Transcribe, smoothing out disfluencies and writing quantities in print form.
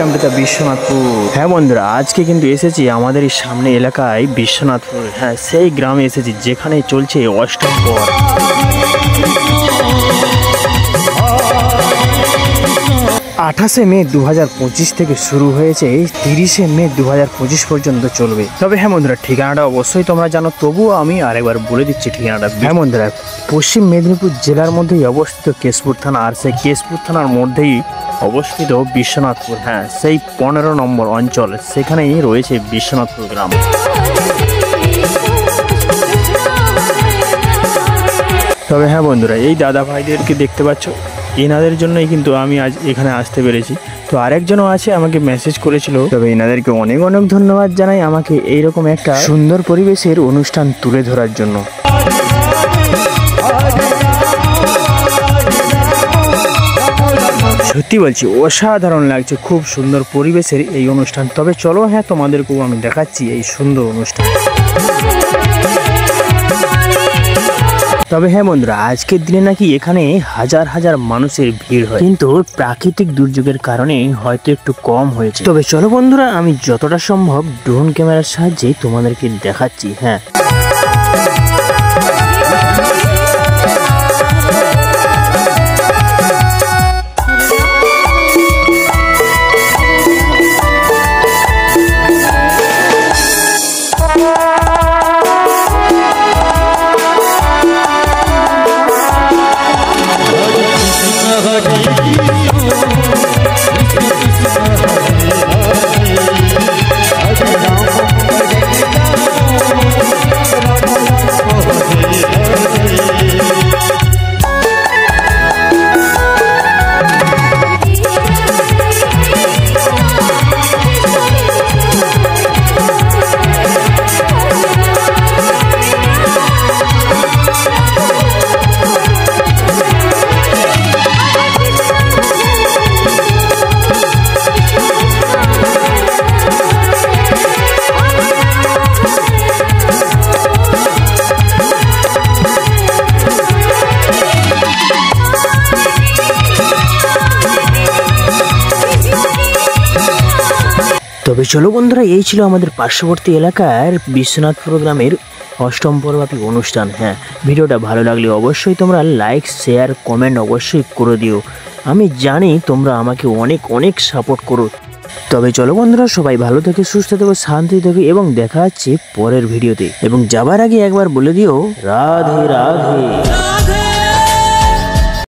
Welcome to the Biswanathpur. হ্যাঁ বন্ধুরা, আজকে কিন্তু এসেছি আমাদের এই সামনে এলাকায় বিশ্বনাথপুর। হ্যাঁ, সেই গ্রামে এসেছি যেখানে চলছে অষ্টম পর। 28শে মে 2025 থেকে শুরু হয়েছে, 30শে মে 2025 পর্যন্ত চলবে। তবে হ্যাঁ বন্ধুরা, ঠিকানাটা অবশ্যই তোমরা জানো, তবুও আমি আরেকবার বলে দিচ্ছি ঠিকানাটা। হ্যাঁ বন্ধুরা, পশ্চিম মেদিনীপুর জেলার মধ্যেই অবস্থিত কেশপুর থানা, আর সেই কেশপুর থানার মধ্যেই অবস্থিত বিশ্বনাথপুর। হ্যাঁ, সেই 15 নম্বর অঞ্চল, সেখানেই রয়েছে বিশ্বনাথপুর গ্রাম। তবে হ্যাঁ বন্ধুরা, এই দাদা ভাইদেরকে দেখতে পাচ্ছ, এনাদের জন্যই কিন্তু আমি আজ এখানে আসতে পেরেছি। তো আরেকজনও আছে, আমাকে মেসেজ করেছিল। তবে এনাদেরকে অনেক অনেক ধন্যবাদ জানাই আমাকে এইরকম একটা সুন্দর পরিবেশের অনুষ্ঠান তুলে ধরার জন্য। সত্যি বলছি, অসাধারণ লাগছে, খুব সুন্দর পরিবেশের এই অনুষ্ঠান। তবে চলো, হ্যাঁ তোমাদেরকেও আমি দেখাচ্ছি এই সুন্দর অনুষ্ঠান। তবে হ্যাঁ বন্ধুরা, আজকের দিনে নাকি এখানে হাজার হাজার মানুষের ভিড় হয়, কিন্তু প্রাকৃতিক দুর্যোগের কারণে হয়তো একটু কম হয়েছে। তবে চলো বন্ধুরা, আমি যতটা সম্ভব ড্রোন ক্যামেরার সাহায্যে তোমাদেরকে দেখাচ্ছি। হ্যাঁ, তবে চলো বন্ধুরা, এই ছিল আমাদের পার্শ্ববর্তী এলাকার বিশ্বনাথপুর গ্রামের অষ্টম পরব্যাপী অনুষ্ঠান। হ্যাঁ, ভিডিওটা ভালো লাগলে অবশ্যই তোমরা লাইক, শেয়ার, কমেন্ট অবশ্যই করে দিও। আমি জানি তোমরা আমাকে অনেক অনেক সাপোর্ট করো। তবে চলো বন্ধুরা, সবাই ভালো থেকে, সুস্থ থেকো, শান্তি থেকো, এবং দেখা যাচ্ছে পরের ভিডিওতে। এবং যাবার আগে একবার বলে দিও, রাধে রাধে।